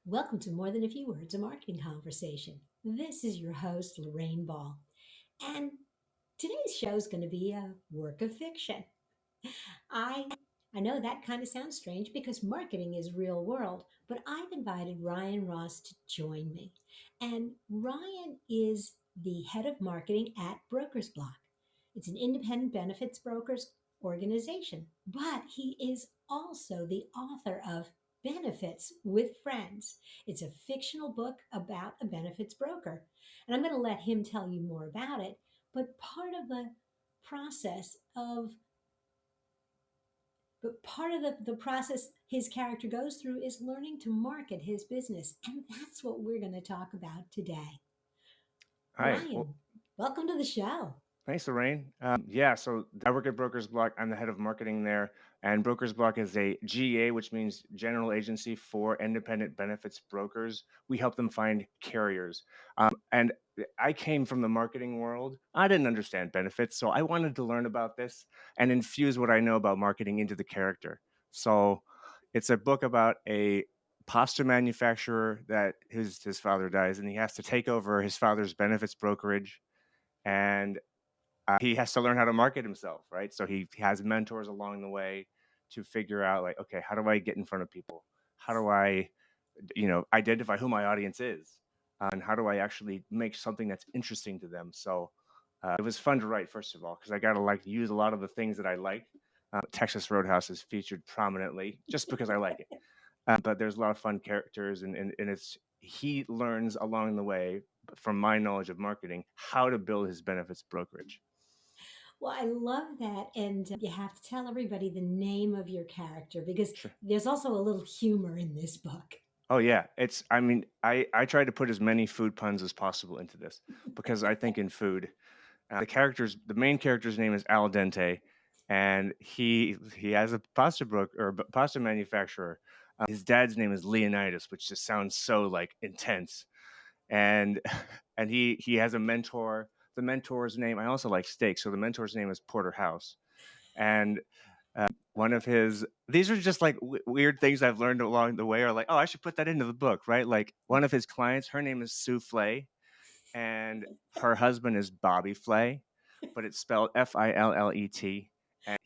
Welcome to More Than a Few Words, a marketing conversation. This is your host, Lorraine Ball. And today's show is going to be a work of fiction. I I know that kind of sounds strange because marketing is real world, but I've invited Ryan Ross to join me. And Ryan is the head of marketing at BrokersBloc. It's an independent benefits brokers organization, but he is also the author of Benefits with Friends. It's a fictional book about a benefits broker. And I'm going to let him tell you more about it, but process of part of the process his character goes through is learning to market his business. And that's what we're going to talk about today. Hi. Well, Ryan, welcome to the show. thanks, Lorraine. So I work at BrokersBloc. I'm the head of marketing there, and BrokersBloc is a GA, which means General Agency for Independent Benefits Brokers. We help them find carriers. And I came from the marketing world. I didn't understand benefits, so I wanted to learn about this and infuse what I know about marketing into the character. So it's a book about a pasta manufacturer that his father dies, and he has to take over his father's benefits brokerage and he has to learn how to market himself, right? So he has mentors along the way to figure out, like, okay, how do I get in front of people? How do I, identify who my audience is, and how do I actually make something that's interesting to them? So it was fun to write, first of all, because I got to use a lot of the things that I like. Texas Roadhouse is featured prominently just because I like it. But there's a lot of fun characters, and it's he learns along the way from my knowledge of marketing how to build his benefits brokerage. Well, I love that. And you have to tell everybody the name of your character because Sure. there's also a little humor in this book. Oh yeah, I try to put as many food puns as possible into this because I think in food. The main character's name is Al Dente, and he has a pasta manufacturer. His dad's name is Leonidas, which just sounds so like intense. And and he has a mentor. The mentor's name, I also like steak, so the mentor's name is Porterhouse. And one of his these are just like weird things I've learned along the way, are like, oh, I should put that into the book, right? Like one of his clients, her name is Souffle, and her husband is Bobby Flay, but it's spelled Fillet. And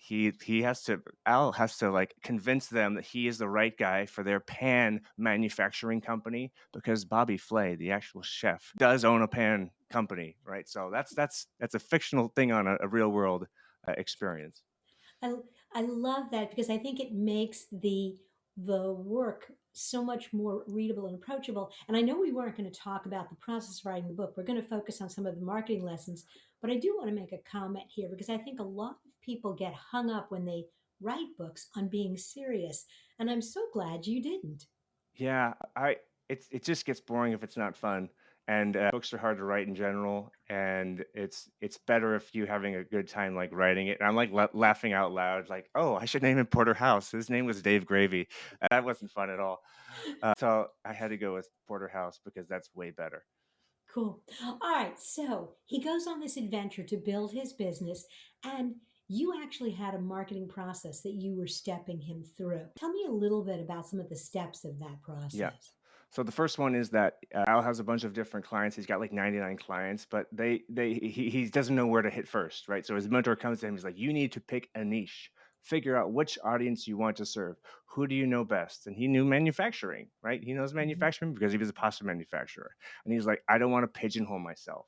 Al has to like convince them that he is the right guy for their pan manufacturing company because Bobby Flay, the actual chef, does own a pan company, right? So that's a fictional thing on a real world experience. I, I love that because I think it makes the work so much more readable and approachable. And I know we weren't going to talk about the process of writing the book. We're going to focus on some of the marketing lessons, but I do want to make a comment here because I think a lot of people get hung up when they write books on being serious, and I'm so glad you didn't. Yeah, it just gets boring if it's not fun. And books are hard to write in general, and it's better if you having a good time like writing it. And I'm like laughing out loud, like, oh, I should name him Porterhouse. His name was Dave Gravy. That wasn't fun at all. So I had to go with Porterhouse because that's way better. Cool. All right. So he goes on this adventure to build his business, and you actually had a marketing process that you were stepping him through. Tell me a little bit about some of the steps of that Yeah. process. So the first one is that Al has a bunch of different clients. He's got like 99 clients, but he doesn't know where to hit first, right? So his mentor comes to him. He's like, "You need to pick a niche, figure out which audience you want to serve. Who do you know best?" And he knew manufacturing, right? He knows Mhm. manufacturing because he was a pasta manufacturer. And he's like, "I don't want to pigeonhole myself."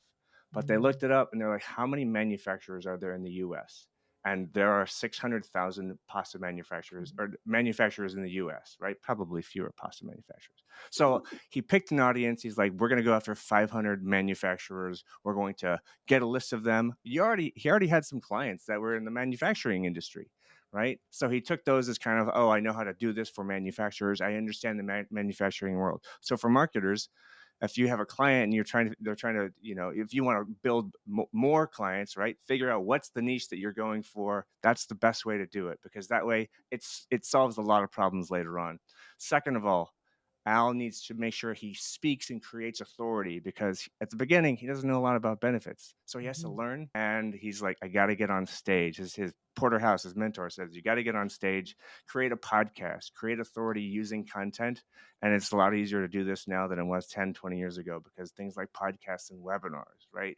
But they Mhm. looked it up and they're like, "How many manufacturers are there in the U.S.?" And there are 600,000 pasta manufacturers in the US, right? Probably fewer pasta manufacturers. So he picked an audience. He's like, we're going to go after 500 manufacturers. We're going to get a list of them. He already had some clients that were in the manufacturing industry, right? So he took those as kind of, oh, I know how to do this for manufacturers. I understand the manufacturing world. So for marketers, if you have a client and they're trying to, if you want to build more clients, right, figure out what's the niche that you're going for. That's the best way to do it because that way it solves a lot of problems later on. Second of all, Al needs to make sure he speaks and creates authority because at the beginning he doesn't know a lot about benefits. So he has to Mhm. learn. And he's like, I got to get on stage. His Porterhouse, his mentor, says, you got to get on stage, create a podcast, create authority using content. And it's a lot easier to do this now than it was 10, 20 years ago because things like podcasts and webinars, right?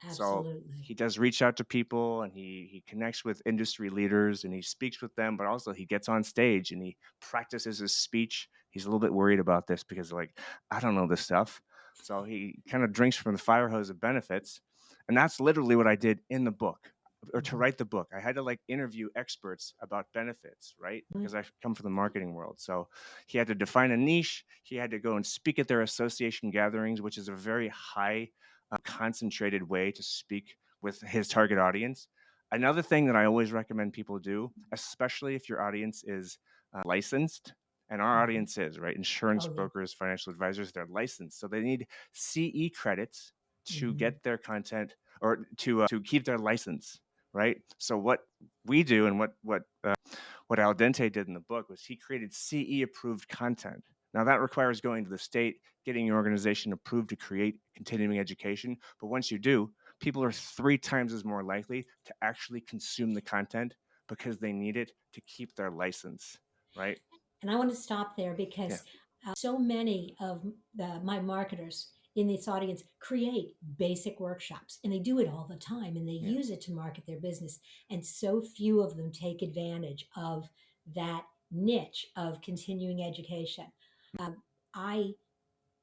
So Absolutely. he does reach out to people and he connects with industry leaders and he speaks with them, but also he gets on stage and he practices his speech. He's a little bit worried about this because like, I don't know this stuff. So he kind of drinks from the fire hose of benefits. And that's literally what I did in the book or to Mhm. write the book. I had to like interview experts about benefits, right? Because I come from the marketing world. So he had to define a niche. He had to go and speak at their association gatherings, which is a very high concentrated way to speak with his target audience. Another thing that I always recommend people do, especially if your audience is licensed, and our Mhm. audience is, right? Insurance Oh, yeah. brokers, financial advisors, they're licensed. So they need CE credits to Mhm. get their content or to keep their license, right? So what we do and what Al Dente did in the book was he created CE approved content. Now that requires going to the state, getting your organization approved to create continuing education. But once you do, people are 3 times as more likely to actually consume the content because they need it to keep their license, right? And I want to stop there Yeah, because so many of my marketers in this audience create basic workshops and they do it all the time and they yeah, use it to market their business. And so few of them take advantage of that niche of continuing education. I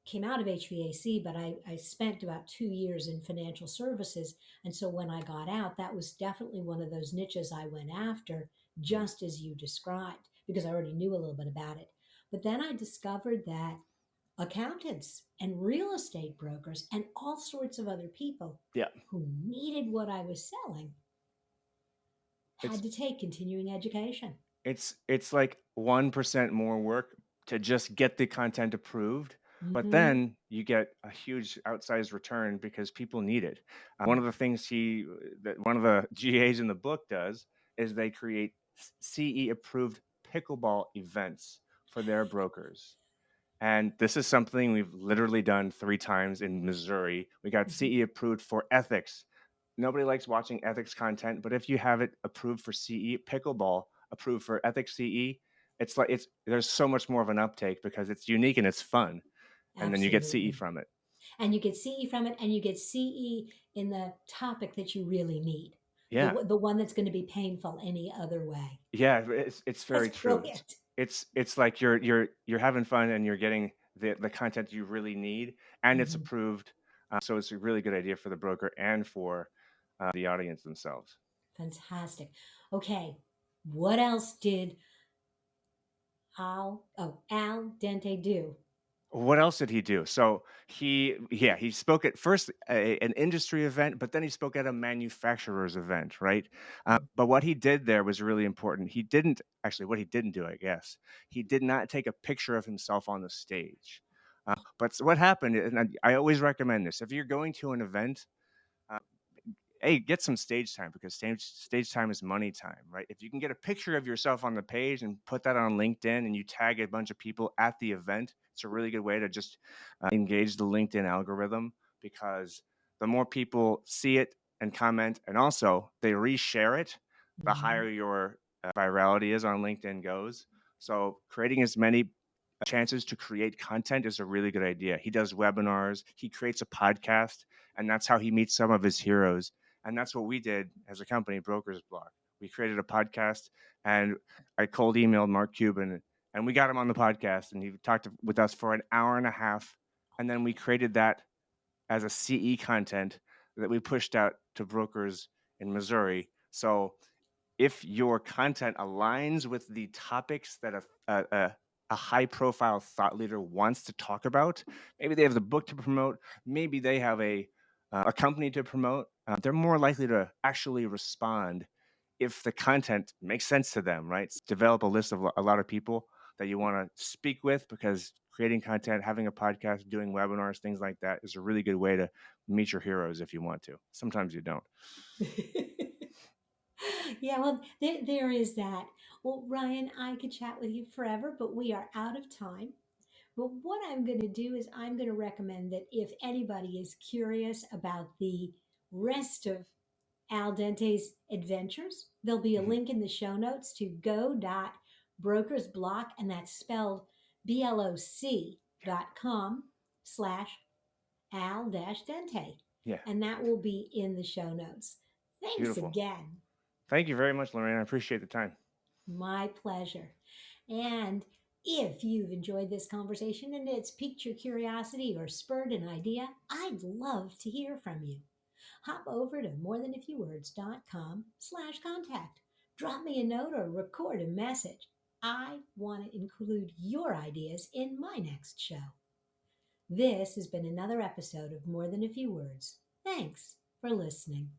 came out of HVAC, but I spent about 2 years in financial services. And so when I got out, that was definitely one of those niches I went after, mm, just as you described, because I already knew a little bit about it. But then I discovered that accountants and real estate brokers and all sorts of other people yeah. who needed what I was selling It's had to take continuing education. it's like 1% more work to just get the content approved, but Hmm. then you get a huge outsized return because people need it. One of the things that one of the GAs in the book does is they create CE approved pickleball events for their brokers. And this is something we've literally done 3 times in Missouri. We got CE approved for ethics. Nobody likes watching ethics content, but if you have it approved for CE, pickleball approved for ethics CE, it's like there's so much more of an uptake because it's unique and it's fun. And then you get CE Absolutely. from it. And you get CE from it, and you get CE in the topic that you really need, Yeah. the one that's going to be painful any other way. Yeah, it's That's very true. brilliant. It's like you're having fun and you're getting the content you really need and it's Hmm. approved. So it's a really good idea for the broker and for the audience themselves. Fantastic. Okay, what else did Al Dente do? What else did he do? So he spoke at first an industry event, but then he spoke at a manufacturer's event, right? But what he did there was really important. He didn't actually what he didn't do, I guess. He did not take a picture of himself on the stage. But what happened, and I always recommend this: if you're going to an event, uh, hey, get some stage time because stage time is money time, right? If you can get a picture of yourself on the page and put that on LinkedIn and you tag a bunch of people at the event, it's a really good way to just engage the LinkedIn algorithm because the more people see it and comment and also they reshare it, the Mhm. higher your virality is on LinkedIn goes. So creating as many chances to create content is a really good idea. He does webinars, he creates a podcast, and that's how he meets some of his heroes. And that's what we did as a company, BrokersBloc. We created a podcast, and I cold emailed Mark Cuban, and we got him on the podcast, and he talked with us for an hour and a half. And then we created that as a CE content that we pushed out to brokers in Missouri. So if your content aligns with the topics that a high profile thought leader wants to talk about, maybe they have the book to promote, maybe they have a company to promote, they're more likely to actually respond if the content makes sense to them, right? Develop a list of a lot of people that you want to speak with because creating content, having a podcast, doing webinars, things like that is a really good way to meet your heroes if you want to. Sometimes you don't. Yeah, well, there is that. Well, Ryan, I could chat with you forever, but we are out of time. But what I'm going to do is I'm going to recommend that if anybody is curious about the rest of Al Dente's adventures, there'll be a Mhm. link in the show notes to go.brokersbloc, and that's spelled Yeah. bloc.com/Al-Dente. Yeah. And that will be in the show notes. Thanks Beautiful. again. Thank you very much, Lorraine. I appreciate the time. My pleasure. And if you've enjoyed this conversation and it's piqued your curiosity or spurred an idea, I'd love to hear from you. Hop over to morethanafewwords.com/contact. Drop me a note or record a message. I want to include your ideas in my next show. This has been another episode of More Than a Few Words. Thanks for listening.